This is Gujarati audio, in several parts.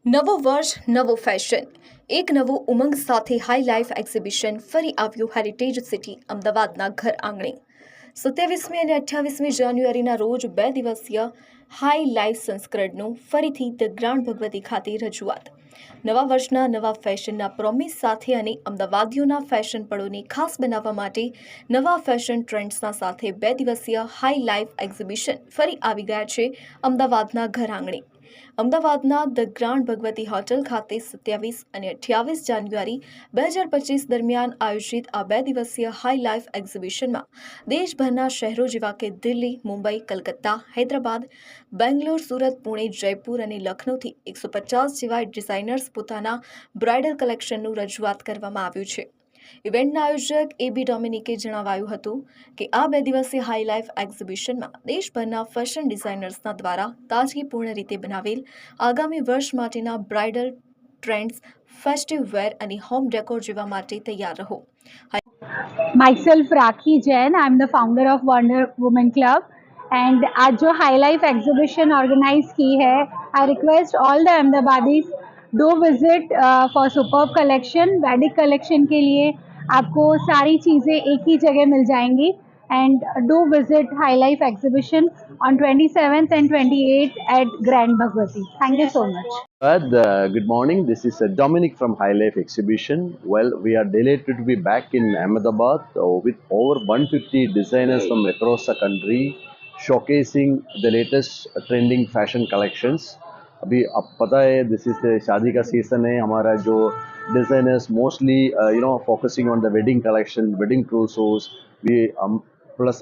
નવો વર્ષ નવો ફેશન એક નવો ઉમંગ સાથે હાઈ લાઈફ એક્ઝિબિશન ફરી આવ્યું હેરિટેજ સિટી અમદાવાદના ઘર આંગણે 27મી અને 28મી જાન્યુઆરીના રોજ 2 દિવસીય હાઈ લાઈફ સંસ્કરણનું ફરીથી ધ ગ્રાન્ડ ભગવતી ખાતે રજૂઆત નવા વર્ષના નવા ફેશનના પ્રોમિસ સાથે અને અમદાવાદીઓના ફેશન પળોને ખાસ બનાવવા માટે નવા ફેશન ટ્રેન્ડ્સના સાથે 2 દિવસીય હાઈ લાઈફ એક્ઝિબિશન ફરી આવી ગયા છે અમદાવાદના ઘર આંગણે અમદાવાદના ધ ગ્રાન્ડ ભગવતી હોટેલ ખાતે 27 અને 28 જાન્યુઆરી 2025 દરમિયાન આયોજિત આ 2 દિવસીય હાઈ લાઈફ એક્ઝિબિશનમાં દેશભરના શહેરો જેવા કે દિલ્હી, મુંબઈ, કલકત્તા, હૈદરાબાદ, બેંગ્લોર, સુરત, પુણે, જયપુર અને લખનૌથી 150 જેવા ડિઝાઇનર્સ પોતાના બ્રાઇડલ કલેક્શનનું રજૂઆત કરવામાં આવ્યું છે. ઇવેન્ટના આયોજક એબી ડોમિનિકે જણાવ્યું હતું કે આ 2 દિવસીય હાઈ લાઈફ એક્ઝિબિશનમાં દેશભરના ફેશન ડિઝાઇનર્સના દ્વારા તાજગીપૂર્ણ રીતે બનાવેલ આગામી વર્ષ માટેના બ્રાઇડલ ટ્રેન્ડ્સ, ફેસ્ટિવ વેર અને હોમ ડેકોર જેવા માટે તૈયાર રહો. Myself Rakhi Jain, I am the founder of Wonder Woman Club and आज जो हाई लाइफ एग्जीबिशन ऑर्गेनाइज की है, I request all the Ahmedabadis do visit for superb collection. Vedic collection के लिए आपको सारी चीज़ें एक ही जगह मिल जाएंगी and do visit High Life exhibition on 27th and 28th at Grand Bhagwati. Thank you so much. Good morning. This is Dominic from High Life Exhibition. Well, we are delighted to be back in Ahmedabad with over 150 designers from across the country showcasing the latest trending fashion collections. अभी अब पता है दिस इज शादी का सीजन है. हमारा जो designers mostly focusing on the wedding collection, wedding trousseaus we plus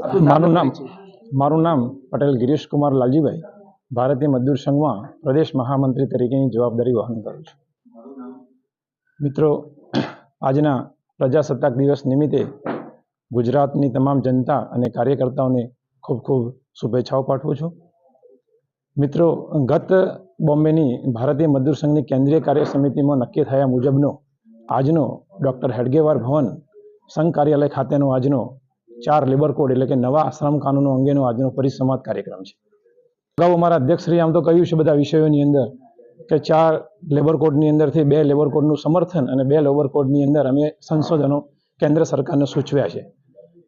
મારું નામ પટેલ ગિરીશ કુમાર લાલજીભાઈ, ભારતીય મજદૂર સંઘમાં પ્રદેશ મહામંત્રી તરીકેની જવાબદારી વહન કરું છું. મિત્રો, આજના પ્રજાસત્તાક દિવસ નિમિત્તે ગુજરાતની તમામ જનતા અને કાર્યકર્તાઓને ખૂબ ખૂબ શુભેચ્છાઓ પાઠવું છું. મિત્રો, ગત બોમ્બેની ભારતીય મજદૂર સંઘની કેન્દ્રીય કાર્ય સમિતિમાં નક્કી થયા મુજબનો આજનો ડૉક્ટર હેડગેવાર ભવન સંઘ કાર્યાલય ખાતેનો આજનો 4 લેબર કોડ એટલે કે નવા શ્રમ કાનૂનો અંગેનો આજનો પરિસંવાદ કાર્યક્રમ છે. અગાઉ અમારા અધ્યક્ષશ્રીએ આમ તો કહ્યું છે બધા વિષયોની અંદર કે 4 લેબર કોડની અંદરથી 2 લેબર કોડનું સમર્થન અને 2 લેબર કોડની અંદર અમે સંશોધનો કેન્દ્ર સરકારને સૂચવ્યા છે.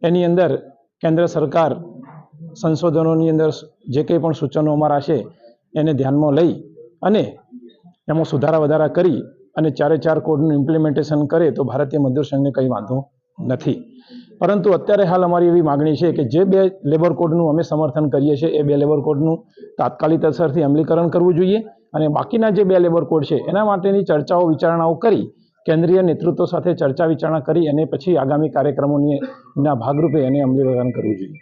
એની અંદર કેન્દ્ર સરકાર સંશોધનોની અંદર જે કંઈ પણ સૂચનો અમારા છે એને ધ્યાનમાં લઈ અને એમાં સુધારા વધારા કરી અને 4 કોડનું ઇમ્પ્લિમેન્ટેશન કરે તો ભારતીય મજદૂર સંઘને કંઈ વાંધો નથી. પરંતુ અત્યારે હાલ અમારી એવી માગણી છે કે જે 2 લેબર કોડનું અમે સમર્થન કરીએ છીએ એ 2 લેબર કોડનું તાત્કાલિક અસરથી અમલીકરણ કરવું જોઈએ અને બાકીના જે 2 લેબર કોડ છે એના માટેની ચર્ચાઓ વિચારણાઓ કરી કેન્દ્રીય નેતૃત્વ સાથે ચર્ચા વિચારણા કરી અને પછી આગામી કાર્યક્રમોના ભાગરૂપે એને અમલીકરણ કરવું જોઈએ.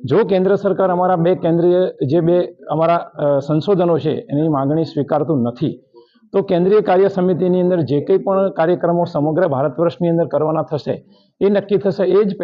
જો કેન્દ્ર સરકાર અમારા 2 અમારા સંશોધનો છે એની માગણી સ્વીકારતું નથી તો કેન્દ્રીય કાર્ય સમિતિની અંદર જે કંઈ પણ કાર્યક્રમો સમગ્ર ભારત વર્ષની અંદર કરવાના થશે એ નક્કી થશે. એ જ